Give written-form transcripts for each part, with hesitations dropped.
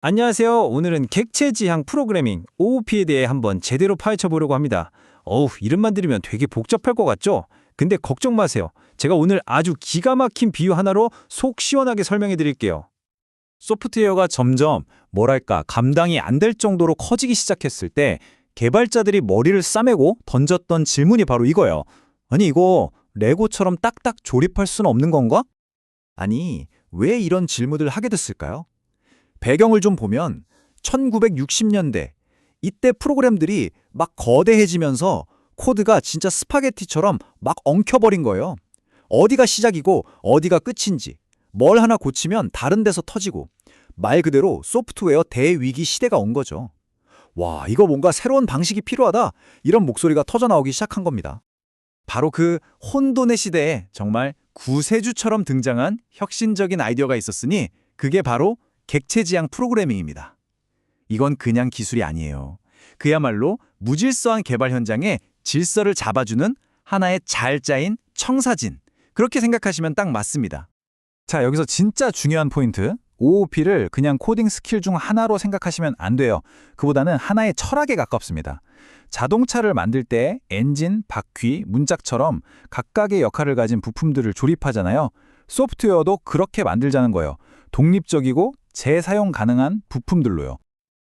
안녕하세요. 오늘은 객체지향 프로그래밍 OOP에 대해 한번 제대로 파헤쳐 보려고 합니다. 이름만 들으면 되게 복잡할 것 같죠? 근데 걱정 마세요. 제가 오늘 아주 기가 막힌 비유 하나로 속 시원하게 설명해 드릴게요. 소프트웨어가 점점 감당이 안 될 정도로 커지기 시작했을 때 개발자들이 머리를 싸매고 던졌던 질문이 바로 이거예요. 아니 이거 레고처럼 딱딱 조립할 수는 없는 건가? 아니, 왜 이런 질문을 하게 됐을까요? 배경을 좀 보면 1960년대, 이때 프로그램들이 막 거대해지면서 코드가 진짜 스파게티처럼 막 엉켜버린 거예요. 어디가 시작이고 어디가 끝인지, 뭘 하나 고치면 다른 데서 터지고, 말 그대로 소프트웨어 대위기 시대가 온 거죠. 와, 이거 뭔가 새로운 방식이 필요하다, 이런 목소리가 터져나오기 시작한 겁니다. 바로 그 혼돈의 시대에 정말 구세주처럼 등장한 혁신적인 아이디어가 있었으니 그게 바로 객체지향 프로그래밍입니다. 이건 그냥 기술이 아니에요. 그야말로 무질서한 개발 현장에 질서를 잡아주는 하나의 잘 짜인 청사진. 그렇게 생각하시면 딱 맞습니다. 자, 여기서 진짜 중요한 포인트. OOP를 그냥 코딩 스킬 중 하나로 생각하시면 안 돼요. 그보다는 하나의 철학에 가깝습니다. 자동차를 만들 때 엔진, 바퀴, 문짝처럼 각각의 역할을 가진 부품들을 조립하잖아요. 소프트웨어도 그렇게 만들자는 거예요. 독립적이고 재사용 가능한 부품들로요.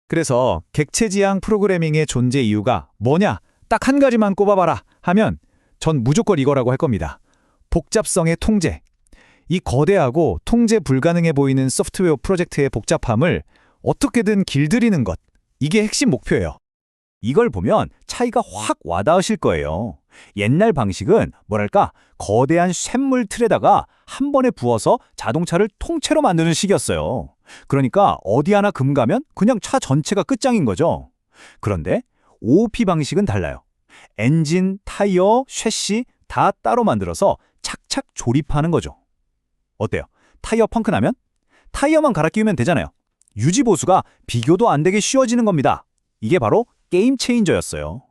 그래서 객체지향 프로그래밍의 존재 이유가 뭐냐? 딱 한 가지만 꼽아봐라 하면 전 무조건 이거라고 할 겁니다. 복잡성의 통제. 이 거대하고 통제 불가능해 보이는 소프트웨어 프로젝트의 복잡함을 어떻게든 길들이는 것. 이게 핵심 목표예요. 이걸 보면 차이가 확 와닿으실 거예요. 옛날 방식은 거대한 쇳물 틀에다가 한 번에 부어서 자동차를 통째로 만드는 식이었어요. 그러니까 어디 하나 금 가면 그냥 차 전체가 끝장인 거죠. 그런데 OOP 방식은 달라요. 엔진, 타이어, 셰시 다 따로 만들어서 착착 조립하는 거죠. 어때요? 타이어 펑크 나면? 타이어만 갈아 끼우면 되잖아요. 유지 보수가 비교도 안 되게 쉬워지는 겁니다. 이게 바로 게임 체인저였어요.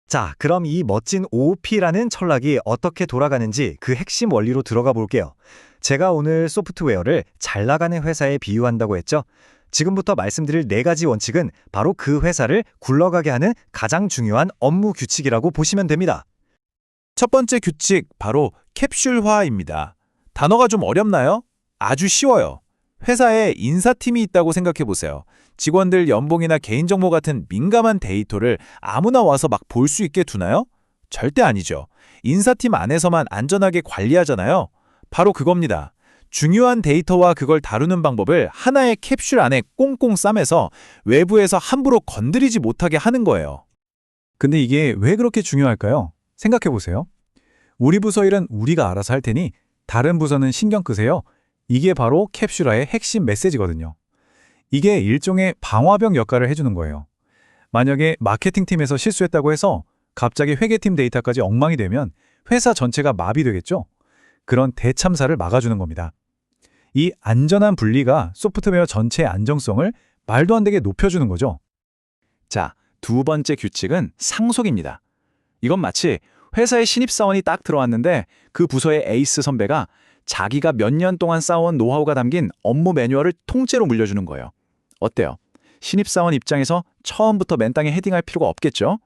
자, 그럼 이 멋진 OOP라는 철학이 어떻게 돌아가는지 그 핵심 원리로 들어가 볼게요. 제가 오늘 소프트웨어를 잘 나가는 회사에 비유한다고 했죠? 지금부터 말씀드릴 4가지 원칙은 바로 그 회사를 굴러가게 하는 가장 중요한 업무 규칙이라고 보시면 됩니다. 첫 번째 규칙, 바로 캡슐화입니다. 단어가 좀 어렵나요? 아주 쉬워요. 회사에 인사팀이 있다고 생각해 보세요. 직원들 연봉이나 개인정보 같은 민감한 데이터를 아무나 와서 막 볼 수 있게 두나요? 절대 아니죠. 인사팀 안에서만 안전하게 관리하잖아요. 바로 그겁니다. 중요한 데이터와 그걸 다루는 방법을 하나의 캡슐 안에 꽁꽁 싸매서 외부에서 함부로 건드리지 못하게 하는 거예요. 근데 이게 왜 그렇게 중요할까요? 생각해 보세요. 우리 부서 일은 우리가 알아서 할 테니 다른 부서는 신경 끄세요. 이게 바로 캡슐화의 핵심 메시지거든요. 이게 일종의 방화벽 역할을 해주는 거예요. 만약에 마케팅팀에서 실수했다고 해서 갑자기 회계팀 데이터까지 엉망이 되면 회사 전체가 마비되겠죠? 그런 대참사를 막아주는 겁니다. 이 안전한 분리가 소프트웨어 전체의 안정성을 말도 안 되게 높여주는 거죠. 자, 두 번째 규칙은 상속입니다. 이건 마치 회사에 신입사원이 딱 들어왔는데 그 부서의 에이스 선배가 자기가 몇 년 동안 쌓아온 노하우가 담긴 업무 매뉴얼을 통째로 물려주는 거예요. 어때요? 신입사원 입장에서 처음부터 맨땅에 헤딩할 필요가 없겠죠?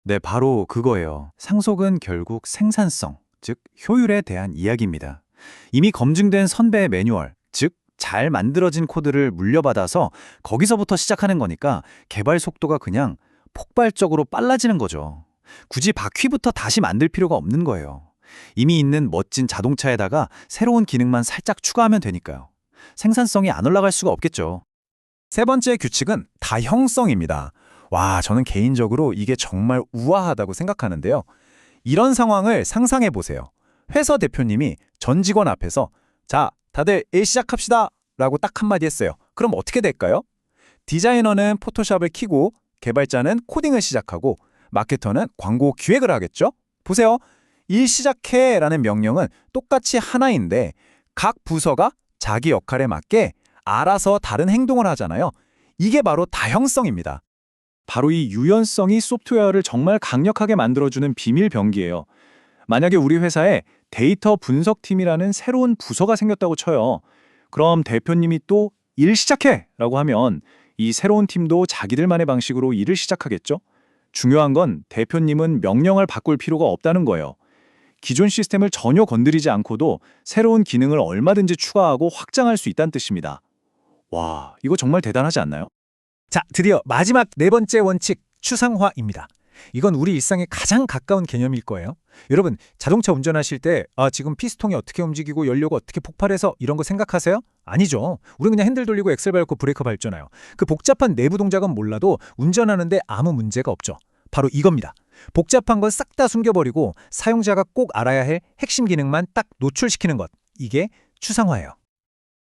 네, 바로 그거예요. 상속은 결국 생산성, 즉 효율에 대한 이야기입니다. 이미 검증된 선배의 매뉴얼, 즉 잘 만들어진 코드를 물려받아서 거기서부터 시작하는 거니까 개발 속도가 그냥 폭발적으로 빨라지는 거죠. 굳이 바퀴부터 다시 만들 필요가 없는 거예요. 이미 있는 멋진 자동차에다가 새로운 기능만 살짝 추가하면 되니까요. 생산성이 안 올라갈 수가 없겠죠. 세 번째 규칙은 다형성입니다. 와, 저는 개인적으로 이게 정말 우아하다고 생각하는데요. 이런 상황을 상상해 보세요. 회사 대표님이 전 직원 앞에서 자, 다들 일 시작합시다 라고 딱 한마디 했어요. 그럼 어떻게 될까요? 디자이너는 포토샵을 켜고 개발자는 코딩을 시작하고 마케터는 광고 기획을 하겠죠? 보세요. 일 시작해 라는 명령은 똑같이 하나인데 각 부서가 자기 역할에 맞게 알아서 다른 행동을 하잖아요. 이게 바로 다형성입니다. 바로 이 유연성이 소프트웨어를 정말 강력하게 만들어주는 비밀 병기예요. 만약에 우리 회사에 데이터 분석팀이라는 새로운 부서가 생겼다고 쳐요. 그럼 대표님이 또 일 시작해! 라고 하면 이 새로운 팀도 자기들만의 방식으로 일을 시작하겠죠? 중요한 건 대표님은 명령을 바꿀 필요가 없다는 거예요. 기존 시스템을 전혀 건드리지 않고도 새로운 기능을 얼마든지 추가하고 확장할 수 있다는 뜻입니다. 와, 이거 정말 대단하지 않나요? 자, 드디어 마지막 네 번째 원칙, 추상화입니다. 이건 우리 일상에 가장 가까운 개념일 거예요. 여러분, 자동차 운전하실 때 지금 피스통이 어떻게 움직이고 연료가 어떻게 폭발해서 이런 거 생각하세요? 아니죠. 우린 그냥 핸들 돌리고 엑셀 밟고 브레이크 밟잖아요. 그 복잡한 내부 동작은 몰라도 운전하는데 아무 문제가 없죠. 바로 이겁니다. 복잡한 건 싹 다 숨겨버리고 사용자가 꼭 알아야 할 핵심 기능만 딱 노출시키는 것. 이게 추상화예요.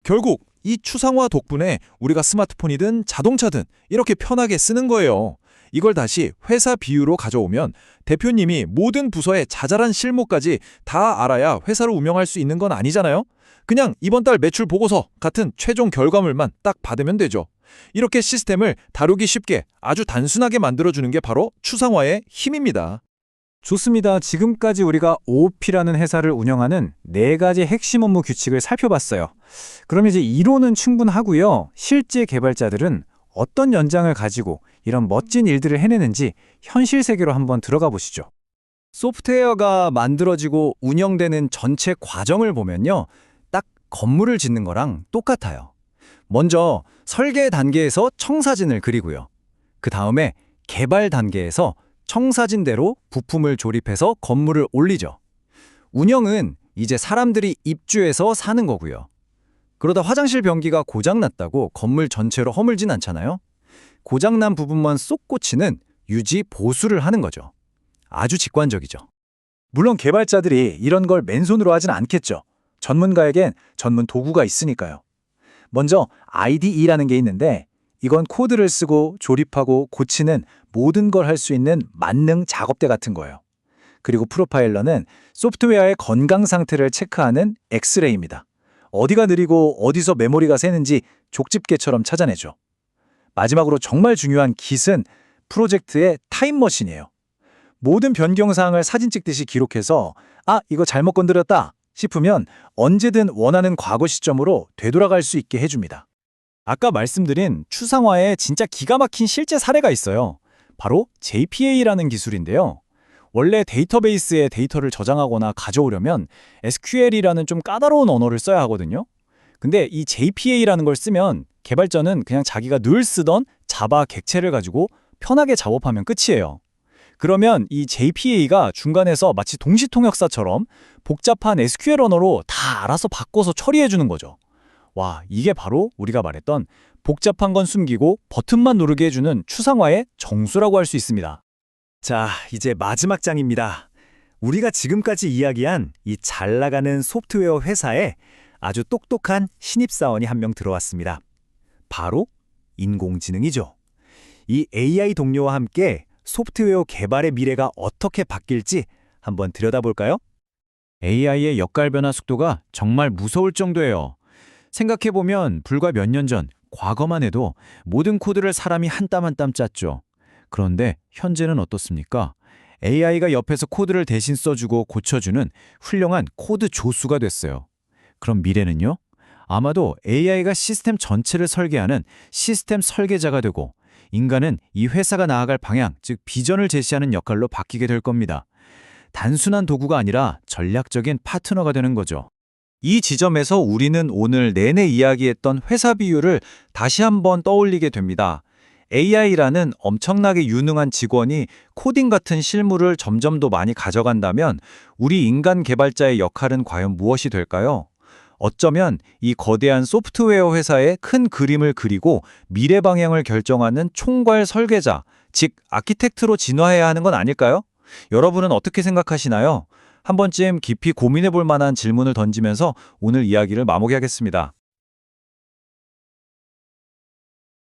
결국 이 추상화 덕분에 우리가 스마트폰이든 자동차든 이렇게 편하게 쓰는 거예요. 이걸 다시 회사 비유로 가져오면 대표님이 모든 부서의 자잘한 실무까지 다 알아야 회사를 운영할 수 있는 건 아니잖아요. 그냥 이번 달 매출 보고서 같은 최종 결과물만 딱 받으면 되죠. 이렇게 시스템을 다루기 쉽게 아주 단순하게 만들어주는 게 바로 추상화의 힘입니다. 좋습니다. 지금까지 우리가 OOP라는 회사를 운영하는 4가지 핵심 업무 규칙을 살펴봤어요. 그럼 이제 이론은 충분하고요. 실제 개발자들은 어떤 연장을 가지고 이런 멋진 일들을 해내는지 현실 세계로 한번 들어가 보시죠. 소프트웨어가 만들어지고 운영되는 전체 과정을 보면요. 딱 건물을 짓는 거랑 똑같아요. 먼저 설계 단계에서 청사진을 그리고요. 그 다음에 개발 단계에서 청사진대로 부품을 조립해서 건물을 올리죠. 운영은 이제 사람들이 입주해서 사는 거고요. 그러다 화장실 변기가 고장났다고 건물 전체로 허물진 않잖아요. 고장난 부분만 쏙 고치는 유지 보수를 하는 거죠. 아주 직관적이죠. 물론 개발자들이 이런 걸 맨손으로 하진 않겠죠. 전문가에겐 전문 도구가 있으니까요. 먼저 IDE라는 게 있는데 이건 코드를 쓰고 조립하고 고치는 모든 걸 할 수 있는 만능 작업대 같은 거예요. 그리고 프로파일러는 소프트웨어의 건강 상태를 체크하는 엑스레이입니다. 어디가 느리고 어디서 메모리가 새는지 족집게처럼 찾아내죠. 마지막으로 정말 중요한 깃은 프로젝트의 타임머신이에요. 모든 변경사항을 사진 찍듯이 기록해서 이거 잘못 건드렸다 싶으면 언제든 원하는 과거 시점으로 되돌아갈 수 있게 해줍니다. 아까 말씀드린 추상화에 진짜 기가 막힌 실제 사례가 있어요. 바로 JPA라는 기술인데요. 원래 데이터베이스에 데이터를 저장하거나 가져오려면 SQL이라는 좀 까다로운 언어를 써야 하거든요. 근데 이 JPA라는 걸 쓰면 개발자는 그냥 자기가 늘 쓰던 자바 객체를 가지고 편하게 작업하면 끝이에요. 그러면 이 JPA가 중간에서 마치 동시통역사처럼 복잡한 SQL 언어로 다 알아서 바꿔서 처리해 주는 거죠. 와, 이게 바로 우리가 말했던 복잡한 건 숨기고 버튼만 누르게 해주는 추상화의 정수라고 할 수 있습니다. 자, 이제 마지막 장입니다. 우리가 지금까지 이야기한 이 잘 나가는 소프트웨어 회사에 아주 똑똑한 신입사원이 한 명 들어왔습니다. 바로 인공지능이죠. 이 AI 동료와 함께 소프트웨어 개발의 미래가 어떻게 바뀔지 한번 들여다볼까요? AI의 역할 변화 속도가 정말 무서울 정도예요. 생각해보면 불과 몇 년 전, 과거만 해도 모든 코드를 사람이 한 땀 한 땀 짰죠. 그런데 현재는 어떻습니까? AI가 옆에서 코드를 대신 써주고 고쳐주는 훌륭한 코드 조수가 됐어요. 그럼 미래는요? 아마도 AI가 시스템 전체를 설계하는 시스템 설계자가 되고 인간은 이 회사가 나아갈 방향, 즉 비전을 제시하는 역할로 바뀌게 될 겁니다. 단순한 도구가 아니라 전략적인 파트너가 되는 거죠. 이 지점에서 우리는 오늘 내내 이야기했던 회사 비유를 다시 한번 떠올리게 됩니다. AI라는 엄청나게 유능한 직원이 코딩 같은 실무를 점점 더 많이 가져간다면 우리 인간 개발자의 역할은 과연 무엇이 될까요? 어쩌면 이 거대한 소프트웨어 회사의 큰 그림을 그리고 미래 방향을 결정하는 총괄 설계자, 즉 아키텍트로 진화해야 하는 건 아닐까요? 여러분은 어떻게 생각하시나요? 한 번쯤 깊이 고민해 볼 만한 질문을 던지면서 오늘 이야기를 마무리하겠습니다.